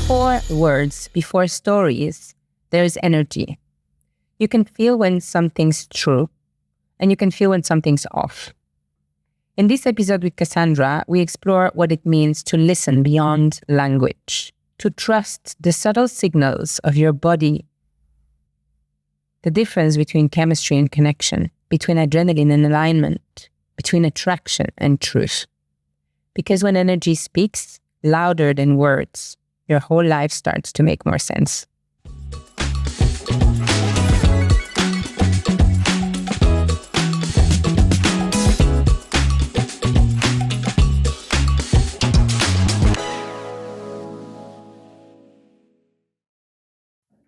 Before words, before stories, there's energy. You can feel when something's true, and you can feel when something's off. In this episode with Cassandra, we explore what it means to listen beyond language, to trust the subtle signals of your body, the difference between chemistry and connection, between adrenaline and alignment, between attraction and truth. Because when energy speaks louder than words, your whole life starts to make more sense.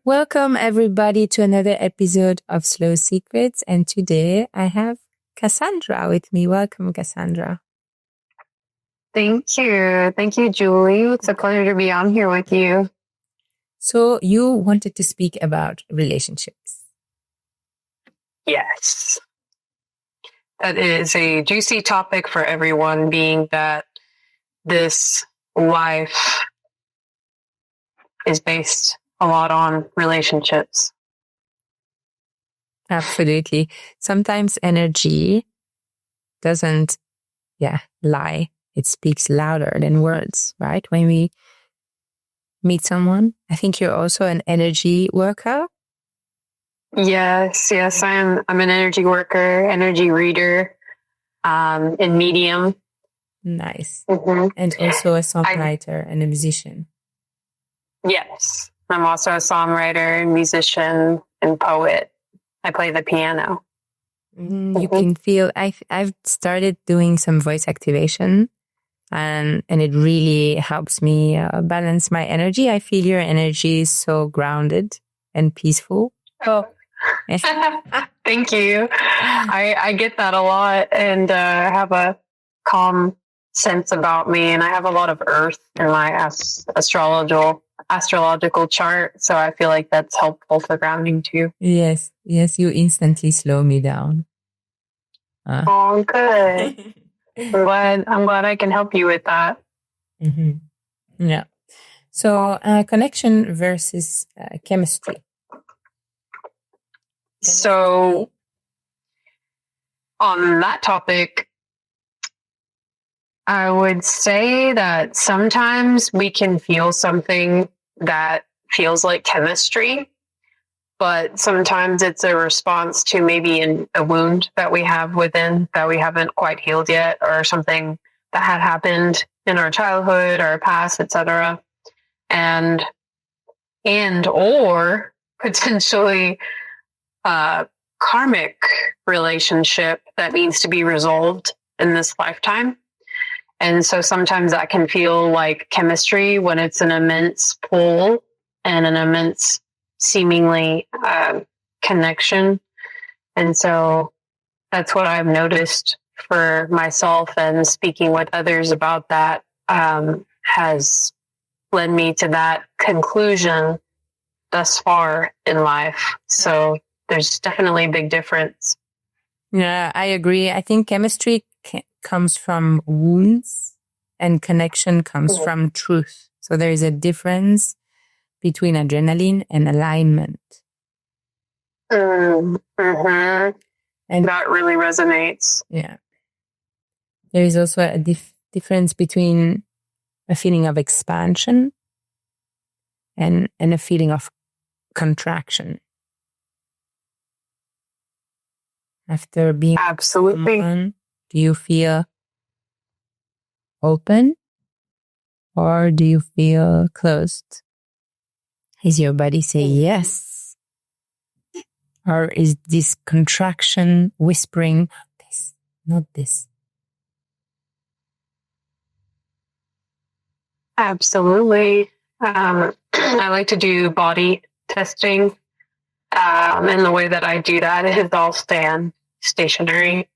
Welcome everybody to another episode of Slow Secrets, and today I have Cassandra with me. Welcome, Cassandra. Thank you, Julie. It's a pleasure to be on here with you. So you wanted to speak about relationships. Yes. That is a juicy topic for everyone, being that this life is based a lot on relationships. Absolutely. Sometimes energy doesn't, lie. It speaks louder than words, right? When we meet someone, I think you're also an energy worker. Yes, I'm an energy worker, energy reader, and medium. Nice. Mm-hmm. And also a songwriter and a musician. Yes. I'm also a songwriter, musician, and poet. I play the piano. You can feel, I've started doing some voice activation and it really helps me balance my energy. I feel your energy is so grounded and peaceful. Oh, thank you. I get that a lot, and I have a calm sense about me, and I have a lot of earth in my astrological chart, so I feel like that's helpful for grounding too. Yes, you instantly slow me down. Oh, good. I'm glad I can help you with that. Mm-hmm. Yeah. So connection versus chemistry. So on that topic, I would say that sometimes we can feel something that feels like chemistry, but sometimes it's a response to maybe a wound that we have within that we haven't quite healed yet, or something that had happened in our childhood or past, etc. And or potentially a karmic relationship that needs to be resolved in this lifetime. And so sometimes that can feel like chemistry when it's an immense pull and an immense seemingly connection. And so that's what I've noticed for myself, and speaking with others about that has led me to that conclusion thus far in life. So there's definitely a big difference. Yeah, I agree. I think chemistry comes from wounds and connection comes from truth. So there is a difference between adrenaline and alignment. Mm-hmm. And that really resonates. Yeah. There is also a difference between a feeling of expansion and a feeling of contraction. After being absolutely, someone, do you feel open or do you feel closed? Is your body say yes? Or is this contraction whispering, this, not this? Absolutely. I like to do body testing. And the way that I do that is I'll stand stationary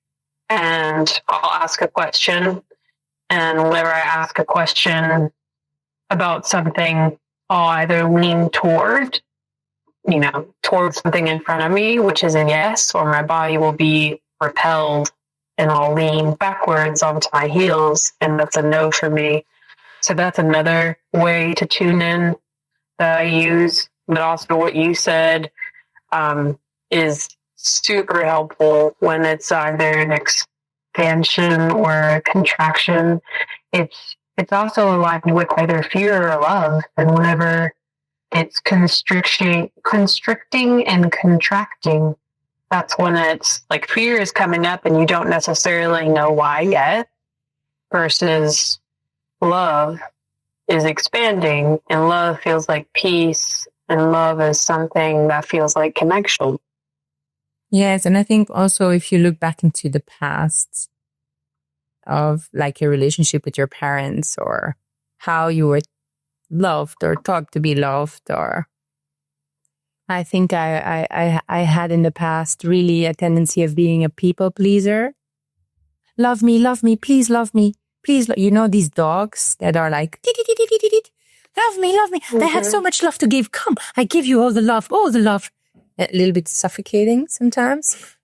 and I'll ask a question. And whenever I ask a question about something, I'll either lean towards something in front of me, which is a yes, or my body will be repelled and I'll lean backwards onto my heels, and that's a no for me. So that's another way to tune in that I use, but also what you said is super helpful when it's either an expansion or a contraction. It's also aligned with either fear or love, and whenever it's constricting and contracting, that's when it's like fear is coming up and you don't necessarily know why yet, versus love is expanding, and love feels like peace, and love is something that feels like connection. Yes, and I think also if you look back into the past of like your relationship with your parents, or how you were loved or taught to be loved, or I think I had in the past really a tendency of being a people pleaser. Love me, please love me, please. You know, these dogs that are like, love me. Mm-hmm. They have so much love to give. Come, I give you all the love. A little bit suffocating sometimes,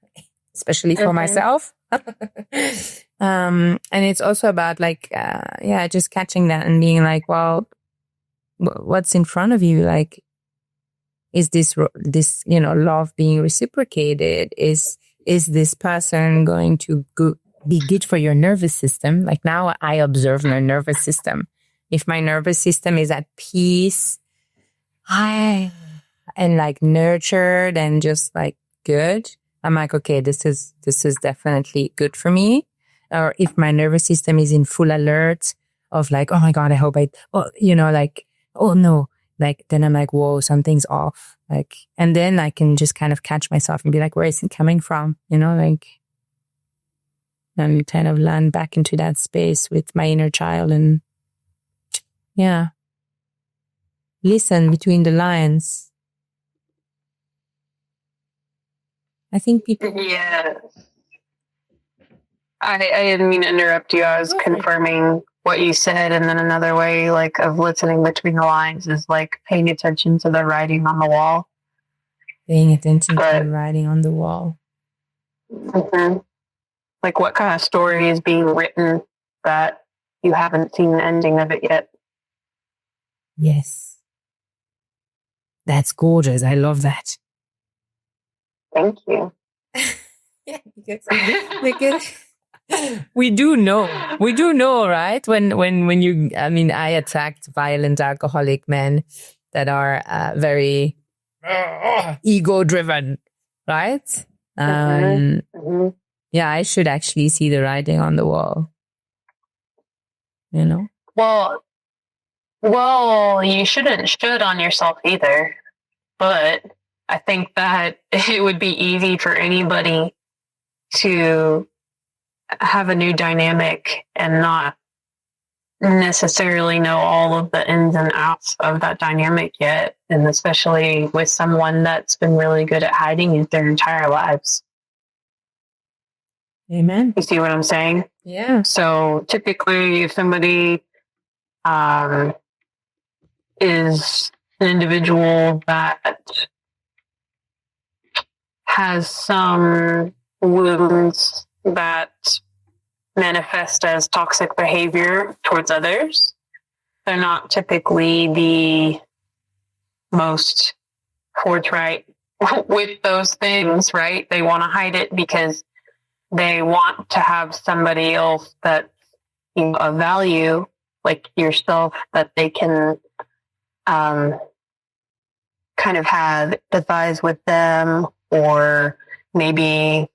especially for myself. And it's also about like, just catching that and being like, well, what's in front of you? Like, is this, love being reciprocated? Is this person going to be good for your nervous system? Like now I observe my nervous system. If my nervous system is at peace, and like nurtured and just like good, I'm like, okay, this is definitely good for me. Or if my nervous system is in full alert of like, oh my God, I hope oh no, like then I'm like, whoa, something's off. Like, and then I can just kind of catch myself and be like, where is it coming from? Like, and kind of land back into that space with my inner child and listen between the lines. I think people. Yeah. I didn't mean to interrupt you. I was confirming what you said, and then another way, like, of listening between the lines is like paying attention to the writing on the wall. Paying attention to the writing on the wall. Mm-hmm. Like, what kind of story is being written that you haven't seen the ending of it yet? Yes. That's gorgeous. I love that. Thank you. Yeah, because we do know, right? When you, I attacked violent alcoholic men that are very ego driven, right? Mm-hmm. Yeah, I should actually see the writing on the wall. Well, you shouldn't should on yourself either. But I think that it would be easy for anybody to have a new dynamic and not necessarily know all of the ins and outs of that dynamic yet. And especially with someone that's been really good at hiding it their entire lives. Amen. You see what I'm saying? Yeah. So typically if somebody is an individual that has some wounds that manifest as toxic behavior towards others, they're not typically the most forthright with those things, right? They want to hide it because they want to have somebody else that's of value, like yourself, that they can kind of have empathize with them, or maybe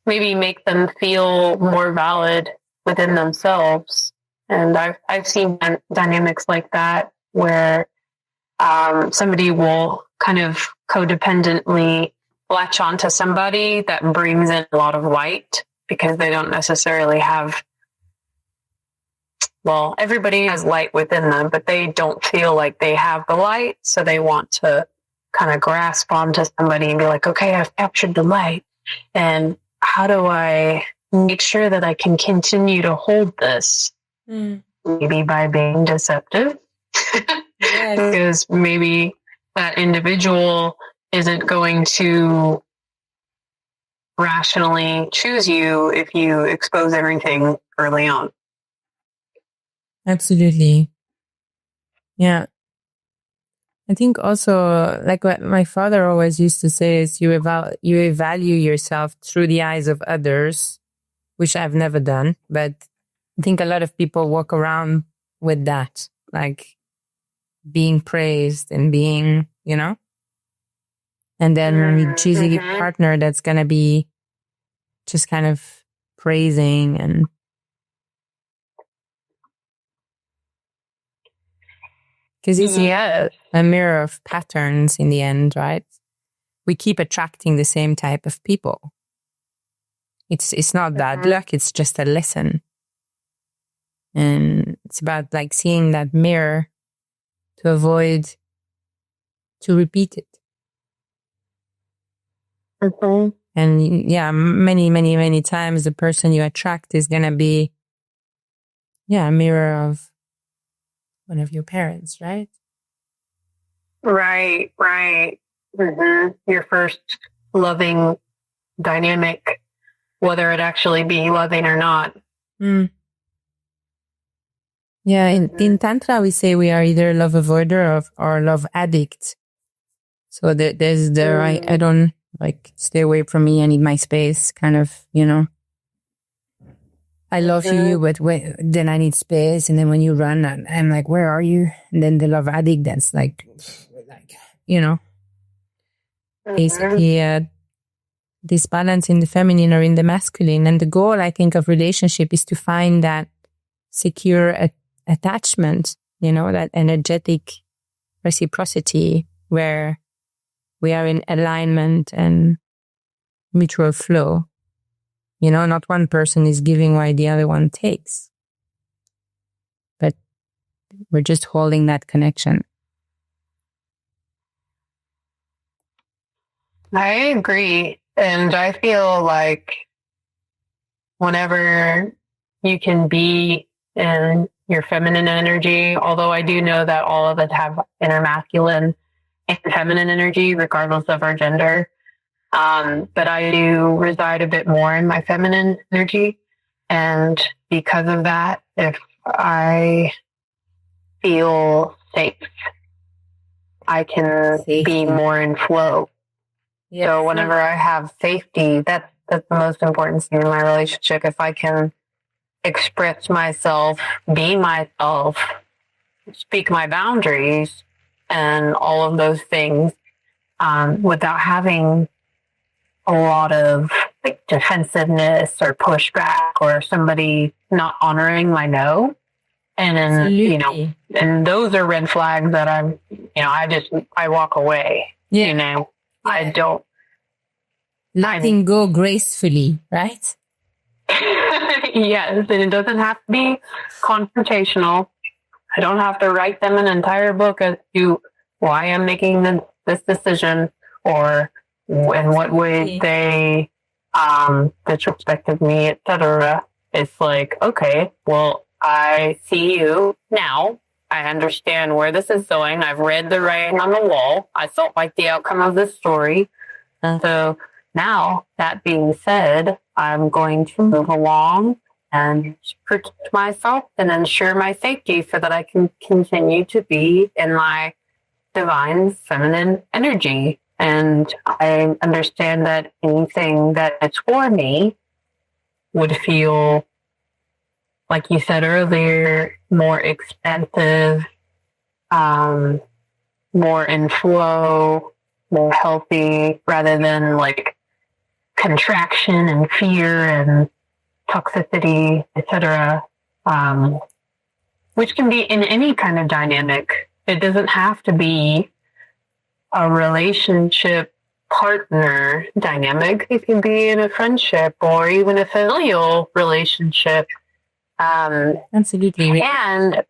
make them feel more valid within themselves. And I've seen dynamics like that where somebody will kind of codependently latch onto somebody that brings in a lot of light because they don't necessarily have, well, everybody has light within them, but they don't feel like they have the light. So they want to kind of grasp onto somebody and be like, okay, I've captured the light. And how do I make sure that I can continue to hold this? Maybe by being deceptive. Yes. Because maybe that individual isn't going to rationally choose you if you expose everything early on. Absolutely. Yeah. I think also, like what my father always used to say is you evaluate yourself through the eyes of others, which I've never done. But I think a lot of people walk around with that, like being praised and being, and then you choose a partner that's going to be just kind of praising and because it's a mirror of patterns in the end, right? We keep attracting the same type of people. It's not bad luck, it's just a lesson. And it's about like seeing that mirror to avoid to repeat it. And yeah, many times the person you attract is going to be, a mirror of one of your parents, right? Right. Your first loving dynamic, whether it actually be loving or not. Yeah, in Tantra, we say we are either love avoider or love addict. So there's I don't like stay away from me, I need my space kind of, I love you, but then I need space. And then when you run, I'm like, where are you? And then the love addict, that's like basically this balance in the feminine or in the masculine. And the goal, I think, of relationship is to find that secure attachment, that energetic reciprocity where we are in alignment and mutual flow. Not one person is giving while the other one takes. But we're just holding that connection. I agree. And I feel like whenever you can be in your feminine energy, although I do know that all of us have inner masculine and feminine energy, regardless of our gender. But I do reside a bit more in my feminine energy. And because of that, if I feel safe, I can be more in flow. Yeah. So whenever I have safety, that's the most important thing in my relationship. If I can express myself, be myself, speak my boundaries, and all of those things without having a lot of like defensiveness or pushback or somebody not honoring my no. And then, and those are red flags that I walk away. Yeah. I don't. Letting go gracefully, right? Yes, and it doesn't have to be confrontational. I don't have to write them an entire book as to why I'm making this decision or in what way they disrespected me, etc. It's like, okay, well, I see you now. I understand where this is going. I've read the writing on the wall. I felt like the outcome of this story. And so now, that being said, I'm going to move along and protect myself and ensure my safety so that I can continue to be in my divine feminine energy. And I understand that anything that is for me would feel, like you said earlier, more expansive, more in flow, more healthy, rather than like contraction and fear and toxicity, etc., which can be in any kind of dynamic. It doesn't have to be a relationship partner dynamic. It can be in a friendship or even a familial relationship. Absolutely. And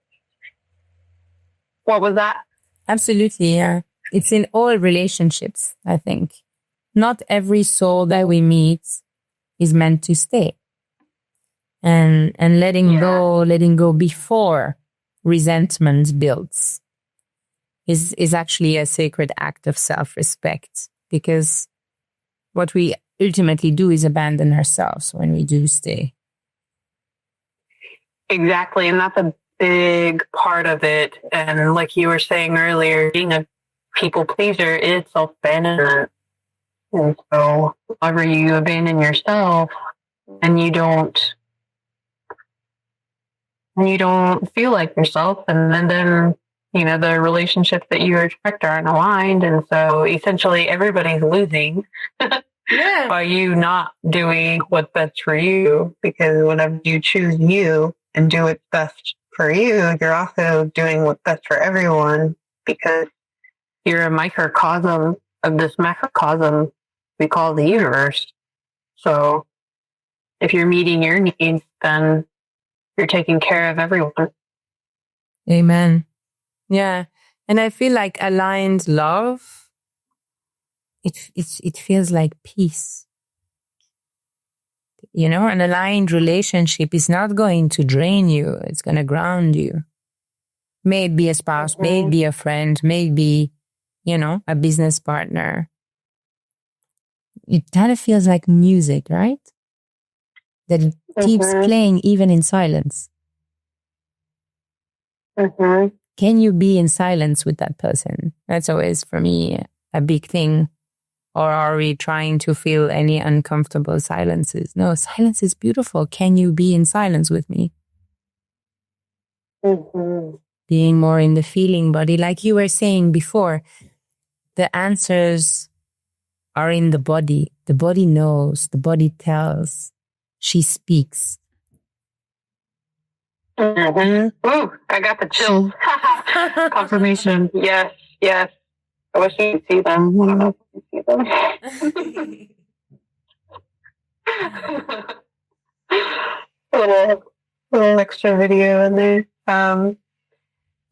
what was that? Absolutely, yeah. It's in all relationships, I think. Not every soul that we meet is meant to stay. And letting go before resentment builds is actually a sacred act of self-respect, because what we ultimately do is abandon ourselves when we do stay. Exactly. And that's a big part of it. And like you were saying earlier, being a people pleaser is self-abandonment. And so whenever you abandon yourself and you don't feel like yourself, and then the relationships that you attract aren't aligned, and so essentially everybody's losing by you not doing what's best for you, because whenever you choose you and do what's best for you, you're also doing what's best for everyone, because you're a microcosm of this macrocosm we call the universe. So if you're meeting your needs, then you're taking care of everyone. Amen. Yeah. And I feel like aligned love, it feels like peace. An aligned relationship is not going to drain you. It's going to ground you. May it be a spouse, may it be a friend, may it be, a business partner. It kind of feels like music, right? That it keeps playing even in silence. Can you be in silence with that person? That's always, for me, a big thing. Or are we trying to fill any uncomfortable silences? No, silence is beautiful. Can you be in silence with me? Being more in the feeling body. Like you were saying before, the answers are in the body. The body knows. The body tells. She speaks. Ooh, I got the chills. Confirmation. Yes. I wish you could see them. I don't know if you can see them. little extra video in there.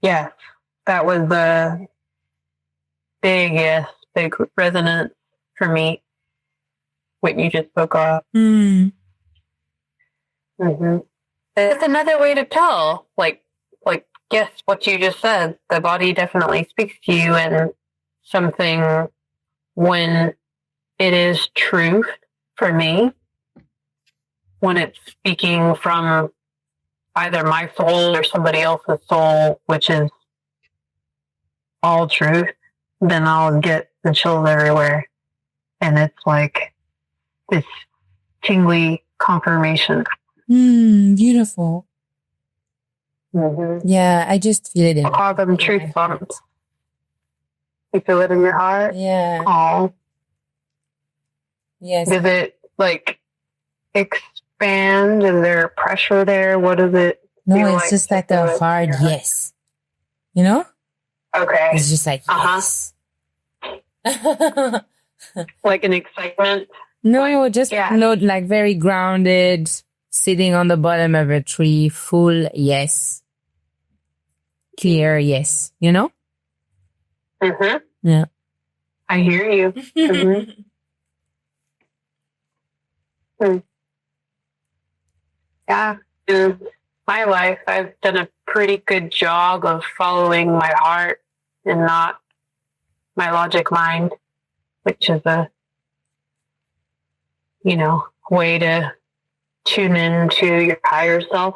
Yeah, that was the big resonance for me. What you just spoke of. It's another way to tell. Like, yes, what you just said. The body definitely speaks to you, and something when it is truth for me, when it's speaking from either my soul or somebody else's soul, which is all truth, then I'll get the chills everywhere. And it's like this tingly confirmation. Beautiful. Yeah, I just feel it in I call them truth bumps. You feel it in your heart? Yeah. Oh. Yes. Does it expand? Is there pressure there? What does it No, it's just like a hard yes. Okay. It's just like yes. Like an excitement? No, just like very grounded, sitting on the bottom of a tree, full yes. Clear yes, Yeah. I hear you. Yeah. In my life, I've done a pretty good job of following my heart and not my logic mind, which is a, way to tune into your higher self,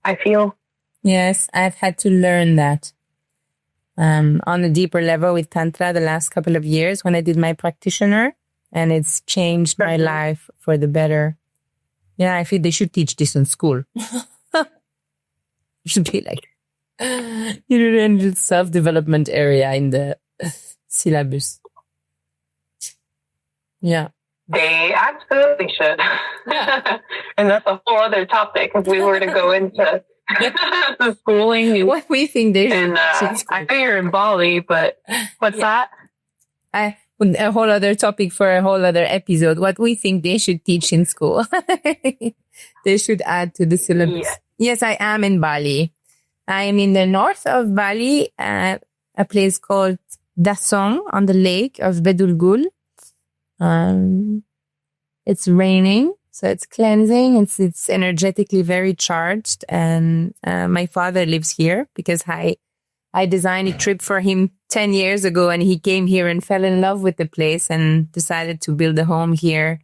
I feel. Yes, I've had to learn that on a deeper level with Tantra the last couple of years when I did my practitioner, and it's changed my life for the better. Yeah, I feel they should teach this in school. It should be like, in self-development area in the syllabus. Yeah. They absolutely should. And that's a whole other topic if we were to go into the schooling. What we think they should. I know you're in Bali, but what's that? A whole other topic for a whole other episode. What we think they should teach in school. They should add to the syllabus. Yeah. Yes, I am in Bali. I am in the north of Bali, a place called Dasong on the lake of Bedulgul. It's raining, so it's cleansing. It's energetically very charged. And my father lives here because I designed a trip for him 10 years ago, and he came here and fell in love with the place and decided to build a home here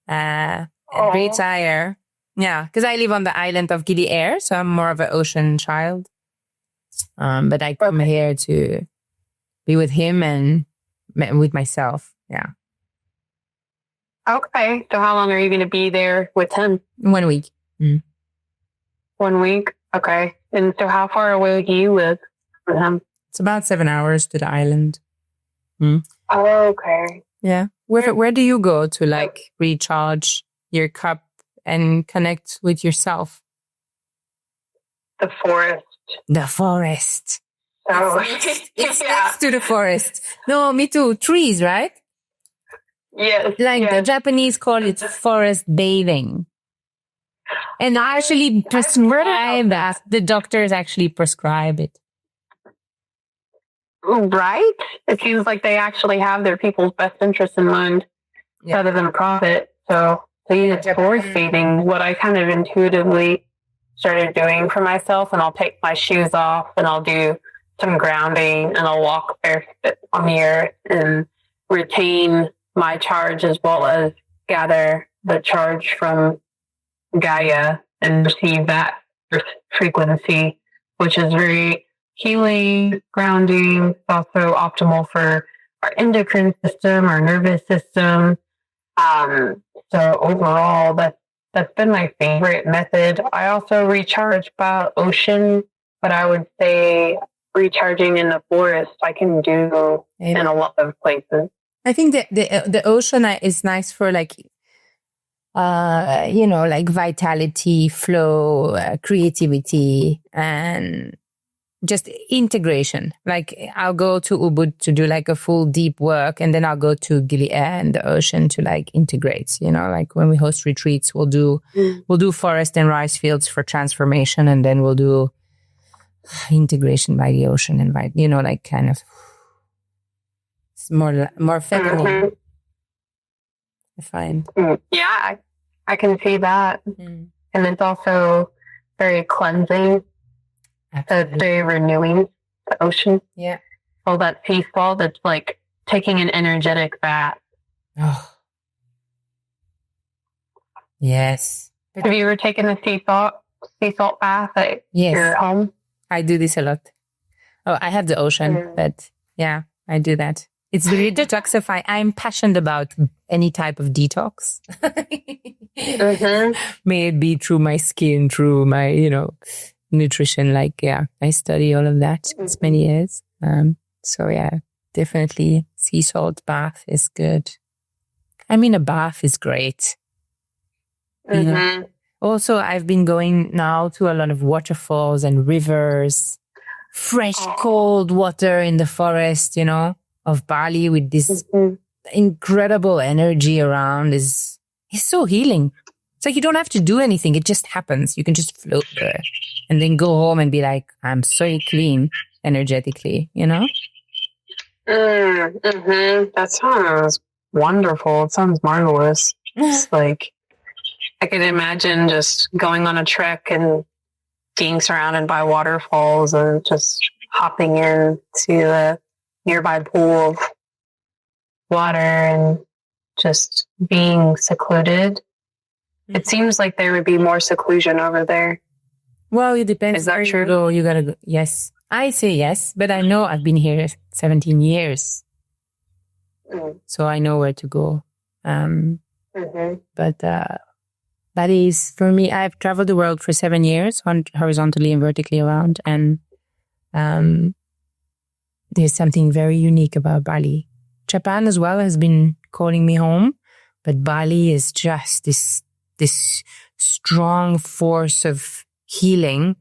and retire. Yeah, because I live on the island of Gili Air, so I'm more of an ocean child. But I come here to be with him and with myself. Yeah. Okay. So how long are you going to be there with him? 1 week. 1 week. Okay. And so how far away do you live with him? It's about 7 hours to the island. Oh, okay. Yeah. Where do you go to like recharge your cup and connect with yourself? The forest. The forest. So It's next to the forest. No, me too. Trees, right? Yes. Like the Japanese call it forest bathing. And I actually prescribe that. The doctors actually prescribe it. Right? It seems like they actually have their people's best interests in mind rather than profit. So you know, forest bathing, what I kind of intuitively started doing for myself, and I'll take my shoes off and I'll do some grounding and I'll walk barefoot on the earth and retain my charge as well as gather the charge from Gaia and receive that frequency, which is very healing, grounding, also optimal for our endocrine system, our nervous system. So overall, that's been my favorite method. I also recharge by ocean, but I would say recharging in the forest I can do in a lot of places. I think that the ocean is nice for like, like vitality, flow, creativity, and just integration. Like I'll go to Ubud to do like a full deep work, and then I'll go to Gilead and the ocean to like integrate, like when we host retreats, we'll do forest and rice fields for transformation. And then we'll do integration by the ocean and by, like kind of it's more feminine. I find. Yeah, I can see that. And it's also very cleansing. Absolutely. It's very renewing, the ocean. Yeah. All that sea salt, that's like taking an energetic bath. Oh. Yes. Have you ever taken a sea salt bath at your home? I do this a lot. Oh, I have the ocean, but yeah, I do that. It's really detoxify. I'm passionate about any type of detox. May it be through my skin, through my, nutrition. I study all of that. It's many years. So yeah, definitely sea salt bath is good. I mean, a bath is great. Also, I've been going now to a lot of waterfalls and rivers, fresh, cold water in the forest, of Bali with this incredible energy around is so healing. It's like you don't have to do anything. It just happens. You can just float there and then go home and be like, I'm so clean energetically, That sounds wonderful. It sounds marvelous. It's like, I can imagine just going on a trek and being surrounded by waterfalls and just hopping into the nearby pool of water and just being secluded. It seems like there would be more seclusion over there. Well, it depends. Is that true? You gotta go. Yes. I say yes, but I know I've been here 17 years. So I know where to go. But that is, for me, I've traveled the world for 7 years, horizontally and vertically around. And there's something very unique about Bali. Japan as well has been calling me home, but Bali is just this strong force of healing.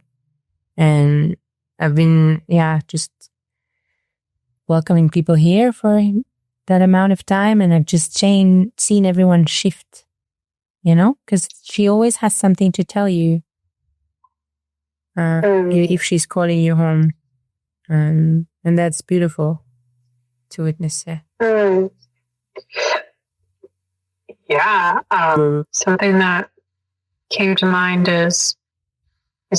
And I've been, just welcoming people here for that amount of time. And I've just seen everyone shift, because she always has something to tell you if she's calling you home. And that's beautiful to witness it. Yeah. Something that came to mind is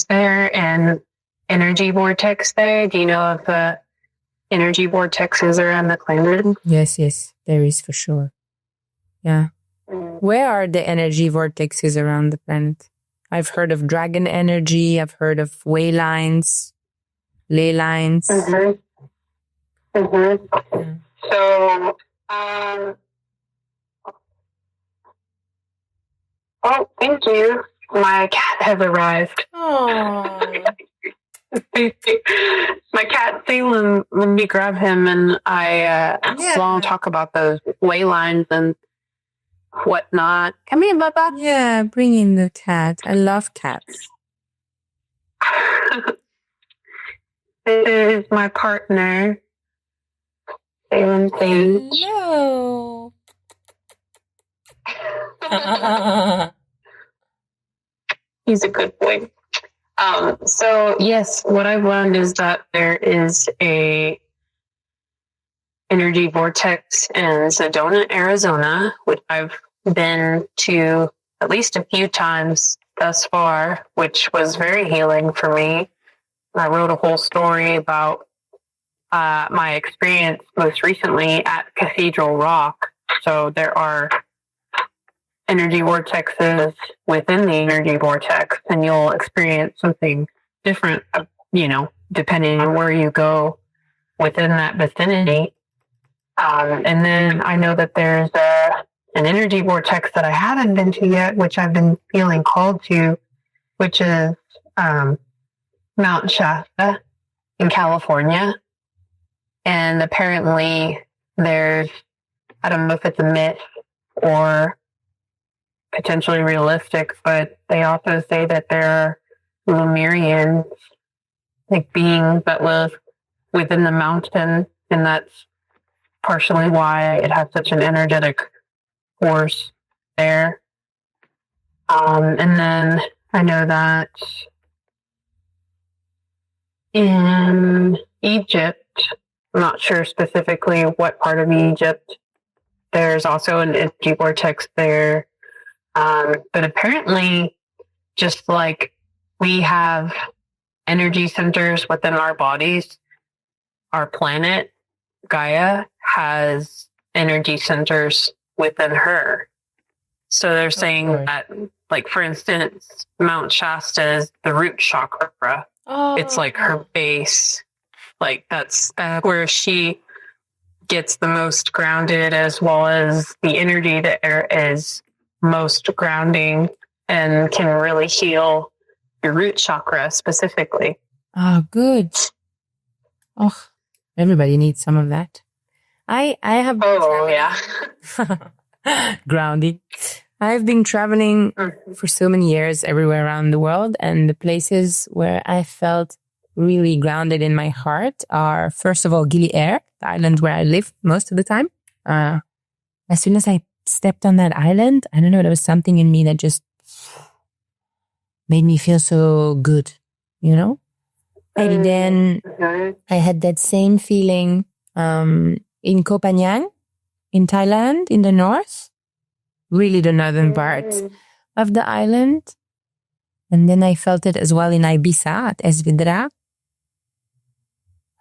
there an energy vortex there? Do you know if the energy vortexes are around the planet? Yes, there is for sure. Yeah. Where are the energy vortexes around the planet? I've heard of dragon energy. I've heard of way lines, ley lines. Mm-hmm. Mm-hmm. Yeah. So, oh, thank you. My cat has arrived. Oh. My cat Salem, let me grab him, and I want to talk about those ley lines and whatnot. Come here, Bubba. Yeah, bring in the cat. I love cats. This is my partner, Salem. Hello. He's a good boy. So yes, what I've learned is that there is a energy vortex in Sedona, Arizona, which I've been to at least a few times thus far, which was very healing for me. I wrote a whole story about my experience most recently at Cathedral Rock. So there are energy vortexes within the energy vortex, and you'll experience something different, depending on where you go within that vicinity. And then I know that there's an energy vortex that I haven't been to yet, which I've been feeling called to, which is Mount Shasta in California. And apparently there's, I don't know if it's a myth or potentially realistic, but they also say that there are Lemurians, like beings that live within the mountain, and that's partially why it has such an energetic force there. And then I know that in Egypt, I'm not sure specifically what part of Egypt, there's also an energy vortex there. But apparently, just like we have energy centers within our bodies, our planet, Gaia, has energy centers within her. So they're saying that, like, for instance, Mount Shasta is the root chakra. Oh. It's like her base. Like, that's where she gets the most grounded, as well as the energy that is most grounding and can really heal your root chakra specifically. Oh, good. Oh, everybody needs some of that. I have. Oh, yeah. Grounding. I've been traveling for so many years everywhere around the world, and the places where I felt really grounded in my heart are, first of all, Gili Air, the island where I live most of the time. As soon as I stepped on that island, I don't know, there was something in me that just made me feel so good, And then I had that same feeling in Koh Phangan, in Thailand, in the north, really the northern part of the island. And then I felt it as well in Ibiza at Esvedra,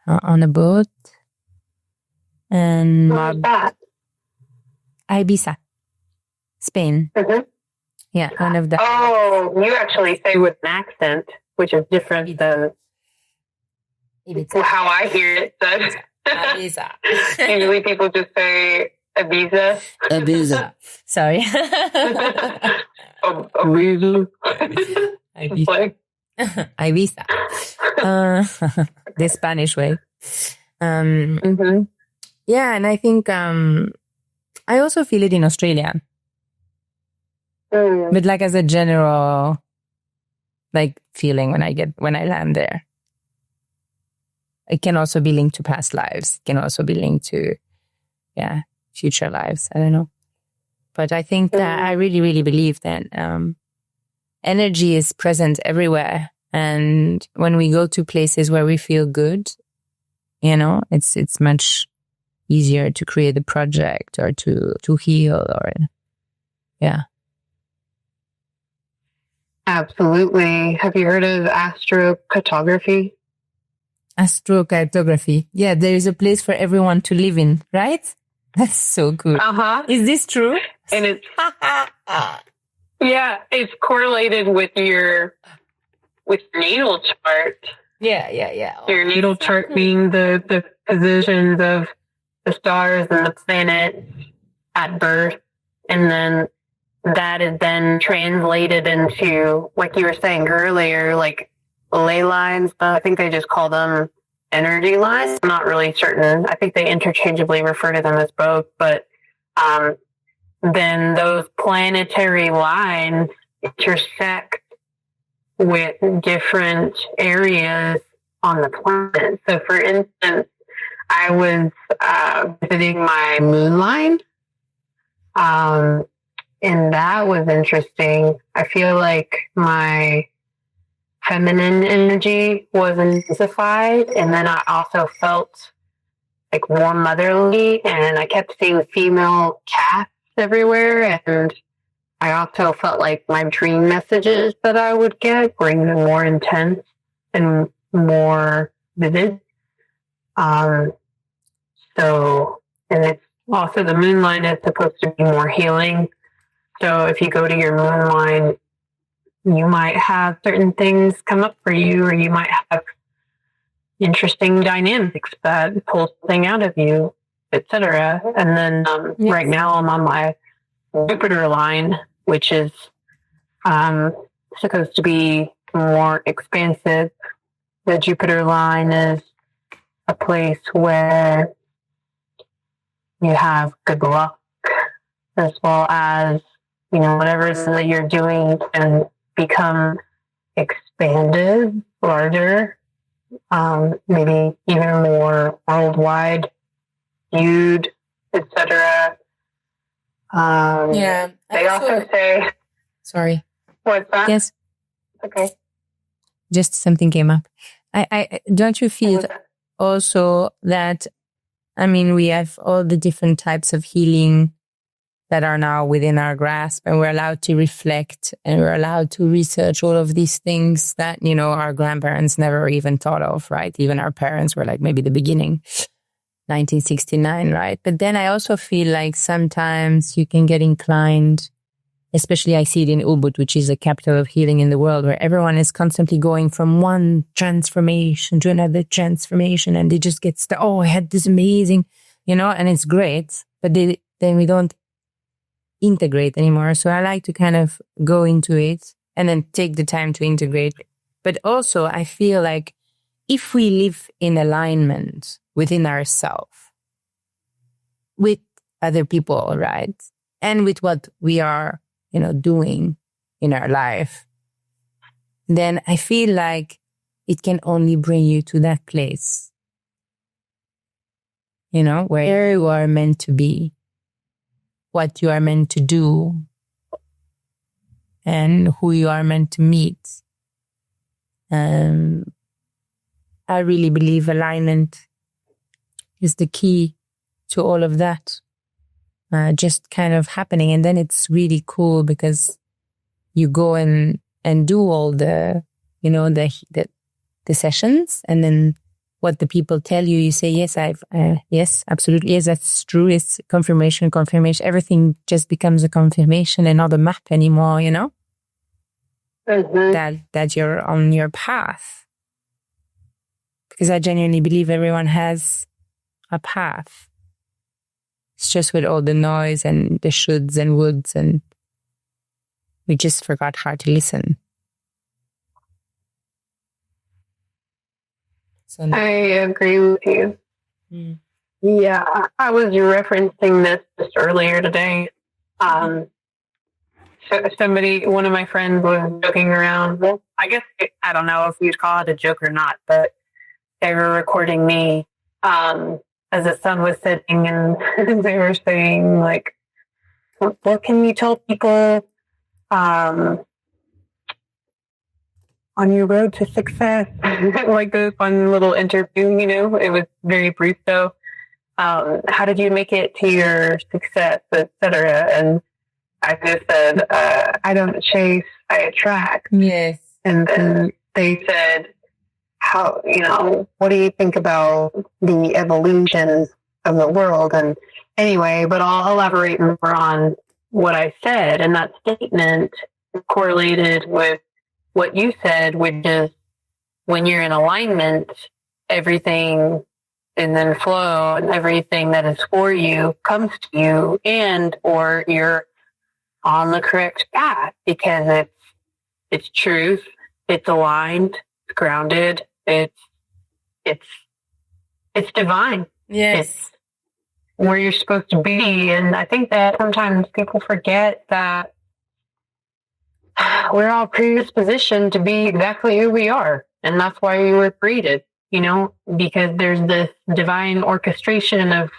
on a boat. And Where's that? Ibiza, Spain. Mm-hmm. Yeah, one of the. Oh, you actually say with an accent, which is different than how I hear it said. Ibiza. Usually people just say Ibiza. Ibiza. Sorry. Ibiza. Ibiza. Ibiza. The Spanish way. Yeah, and I think I also feel it in Australia. But like as a general feeling when I land there. It can also be linked to past lives. It can also be linked to future lives. I don't know. But I think that I really, really believe that energy is present everywhere. And when we go to places where we feel good, it's much easier to create a project or to heal Absolutely. Have you heard of astrocartography? Astrocartography. Yeah, there is a place for everyone to live in, right? That's so good. Uh-huh. Is this true? And it's... Yeah, it's correlated with your natal chart. Yeah. Your natal chart being the positions of the stars and the planets at birth, and then that is then translated into, like you were saying earlier, like ley lines. I think they just call them energy lines. I'm not really certain. I think they interchangeably refer to them as both, but then those planetary lines intersect with different areas on the planet. So, for instance, I was visiting my moon line, and that was interesting. I feel like my feminine energy was intensified, and then I also felt like more motherly, and I kept seeing female cats everywhere, and I also felt like my dream messages that I would get were even more intense and more vivid. So, and it's also, the moon line is supposed to be more healing. So if you go to your moon line, you might have certain things come up for you, or you might have interesting dynamics that pull something out of you, etc. And then right now I'm on my Jupiter line, which is supposed to be more expansive. The Jupiter line is a place where you have good luck, as well as, you know, whatever it is that you're doing can become expanded, larger, maybe even more worldwide viewed, etc. They also say... Sorry. What's that? Yes. Okay. Just something came up. I don't you feel also that, I mean, we have all the different types of healing that are now within our grasp, and we're allowed to reflect, and we're allowed to research all of these things that, you know, our grandparents never even thought of, right? Even our parents were like maybe the beginning, 1969, right? But then I also feel like sometimes you can get inclined, especially I see it in Ubud, which is the capital of healing in the world, where everyone is constantly going from one transformation to another transformation, and they just get oh, I had this amazing, you know, and it's great, but then we don't integrate anymore. So I like to kind of go into it and then take the time to integrate. But also I feel like if we live in alignment within ourselves, with other people, right? And with what we are, you know, doing in our life, then I feel like it can only bring you to that place, you know, where you are meant to be, what you are meant to do, and who you are meant to meet. I really believe alignment is the key to all of that. Just kind of happening. And then it's really cool because you go and do all the, you know, the sessions, and then what the people tell you, you say, yes, yes, absolutely. Yes, that's true. It's confirmation. Everything just becomes a confirmation and not a map anymore, you know? Mm-hmm. That you're on your path. Because I genuinely believe everyone has a path. It's just with all the noise and the shoulds and woulds, and we just forgot how to listen. So I agree with you. Mm. Yeah, I was referencing this just earlier today. So one of my friends was joking around. Well, I guess, I don't know if you'd call it a joke or not, but they were recording me as the sun was setting, and they were saying, like, what can you tell people on your road to success? Like a fun little interview, you know. It was very brief though. How did you make it to your success, etc.? And I just said, I don't chase, I attract. Yes. And then they said, how, you know, what do you think about the evolution of the world? And anyway, but I'll elaborate more on what I said. And that statement correlated with what you said, which is when you're in alignment, everything is in flow and everything that is for you comes to you, and or you're on the correct path because it's truth, it's aligned, it's grounded, it's divine. Yes. It's where you're supposed to be. And I think that sometimes people forget that we're all predispositioned to be exactly who we are. And that's why we were created, because there's this divine orchestration of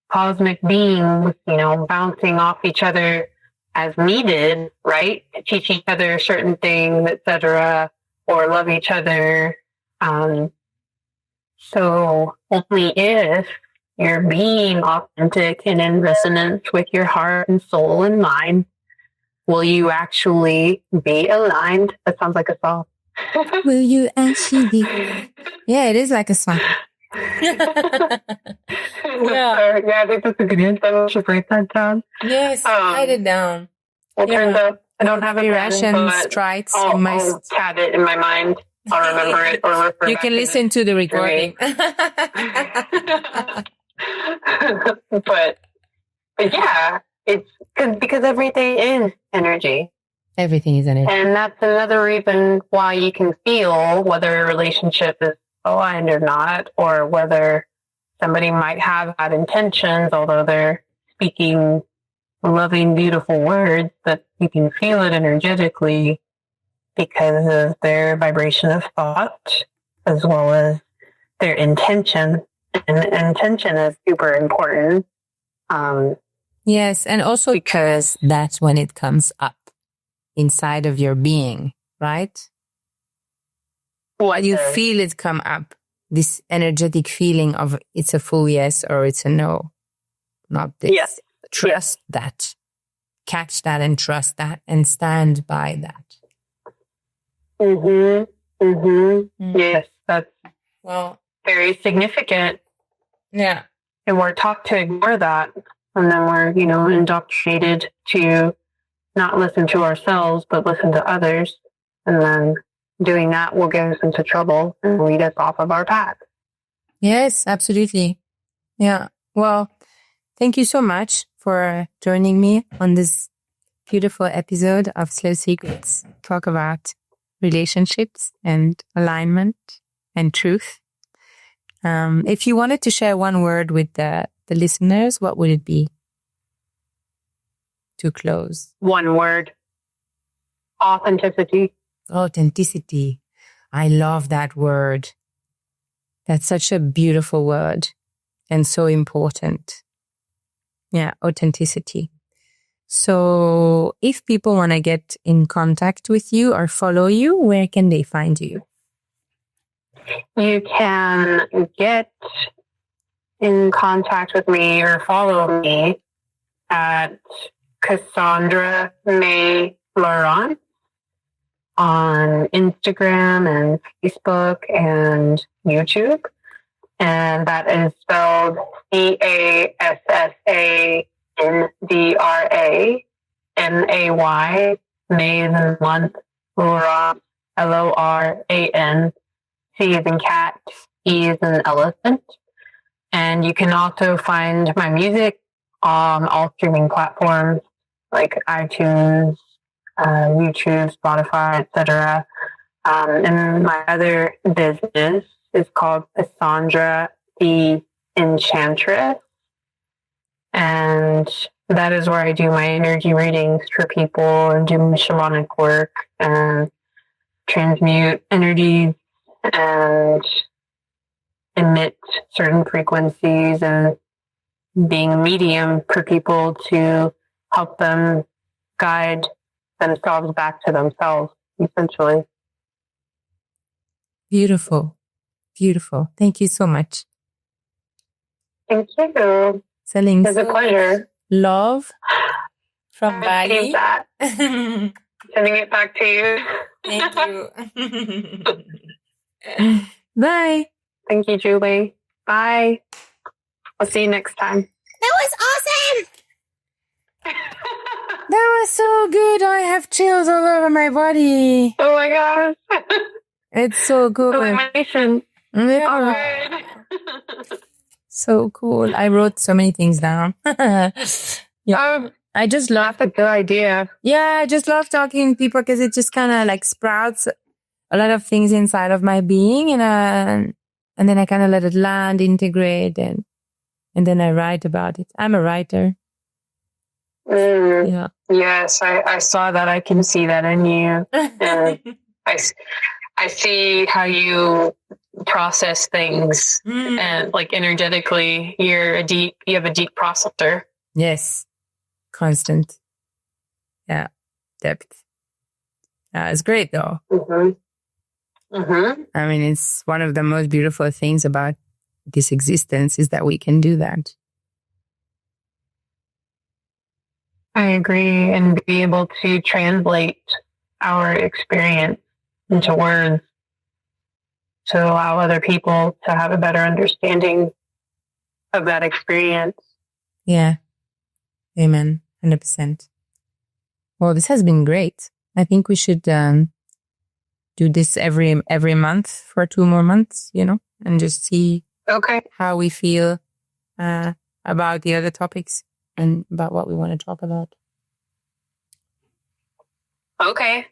cosmic beings, bouncing off each other as needed, right? Teach each other certain things, etc., or love each other. So only if you're being authentic and in resonance with your heart and soul and mind will you actually be aligned. That sounds like a song. Will you actually be? Yeah, it is like a song. Yeah, I think that's a good answer. I should write that down. Yes, write it down. Well, turns out I don't have a Russian strides. I'll have it in my mind. I'll remember it or refer you can listen to the recording. but yeah, it's because everything is energy. Everything is energy. And that's another reason why you can feel whether a relationship is aligned or not, or whether somebody might have bad intentions, although they're speaking loving, beautiful words, that you can feel it energetically because of their vibration of thought as well as their intention. And intention is super important. Yes, and also because that's when it comes up inside of your being, right? You feel it come up, this energetic feeling of it's a full yes or it's a no. Not this. Yes. Trust that. Catch that and trust that and stand by that. Yes, that's very significant. Yeah. And we're taught to ignore that. And then we're, indoctrinated to not listen to ourselves, but listen to others. And then doing that will get us into trouble and lead us off of our path. Yes, absolutely. Yeah. Well, thank you so much for joining me on this beautiful episode of Slow Secrets. Talk about relationships and alignment and truth. If you wanted to share one word with the listeners, what would it be to close? One word. Authenticity. Authenticity. I love that word. That's such a beautiful word and so important. Yeah, authenticity. So if people want to get in contact with you or follow you, where can they find you? You can get in contact with me or follow me at Cassandra May Laurent on Instagram and Facebook and YouTube. And that is spelled CASSANDRA May is in month, Laurent, LORAN. C is in cat, E is in elephant. And you can also find my music on all streaming platforms like iTunes, YouTube, Spotify, etc. And my other business is called Cassandra the Enchantress. And that is where I do my energy readings for people and do shamanic work and transmute energies and emit certain frequencies and being a medium for people to help them guide themselves back to themselves, essentially. Beautiful. Beautiful. Thank you so much. Thank you. Sending it was a pleasure. Love from Bali. Sending it back to you. Thank you. Bye. Thank you, Julie. Bye. I'll see you next time. That was awesome. That was so good. I have chills all over my body. Oh my gosh. It's so good. Elimination. Yeah. Oh, So cool. I wrote so many things down. Yeah. I just love, that's a good idea. yeah, I just love talking to people because it just kind of like sprouts a lot of things inside of my being, and then I kind of let it land, integrate, and then I write about it. I'm a writer. Yeah. Yes, I saw that. I can see that in you. And I see how you process things and like energetically you have a deep processor. Yes. Constant. Yeah. Depth. It's great though. I mean, it's one of the most beautiful things about this existence is that we can do that. I agree. And be able to translate our experience into words to allow other people to have a better understanding of that experience. Yeah. Amen. 100%. Well, this has been great. I think we should do this every month for 2 more months, and just see how we feel about the other topics and about what we want to talk about. Okay.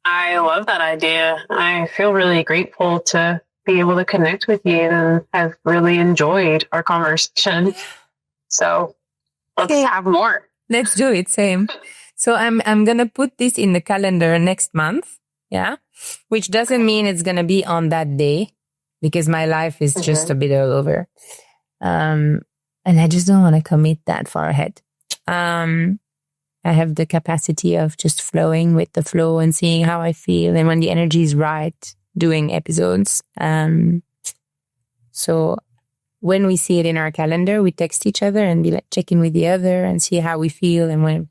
I love that idea. I feel really grateful to be able to connect with you and have really enjoyed our conversation. So let's have more. Let's do it. Same. So I'm going to put this in the calendar next month. Yeah. Which doesn't mean it's going to be on that day because my life is just a bit all over. And I just don't want to commit that far ahead. I have the capacity of just flowing with the flow and seeing how I feel. And when the energy is right, doing episodes. So when we see it in our calendar, we text each other and be like, check in with the other and see how we feel. And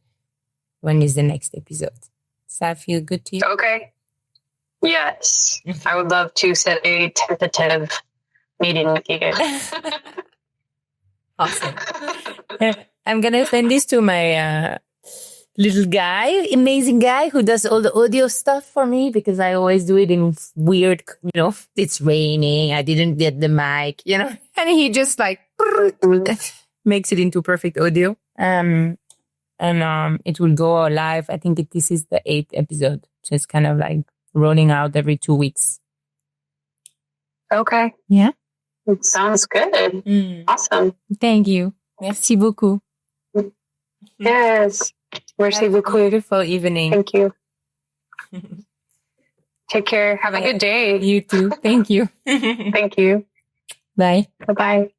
when is the next episode? Does that feel good to you? Okay. Yes. I would love to set a tentative meeting with you guys. Awesome. I'm going to send this to my little guy, amazing guy who does all the audio stuff for me because I always do it in weird, it's raining. I didn't get the mic, and he just like makes it into perfect audio. And it will go live. I think this is the 8th episode. So it's kind of like rolling out every 2 weeks. Okay. Yeah. It sounds good. Awesome. Thank you. Merci beaucoup. Yes. Merci beaucoup. Beautiful evening. Thank you. Take care. Have a good day. You too. Thank you. Thank you. Bye. Bye-bye.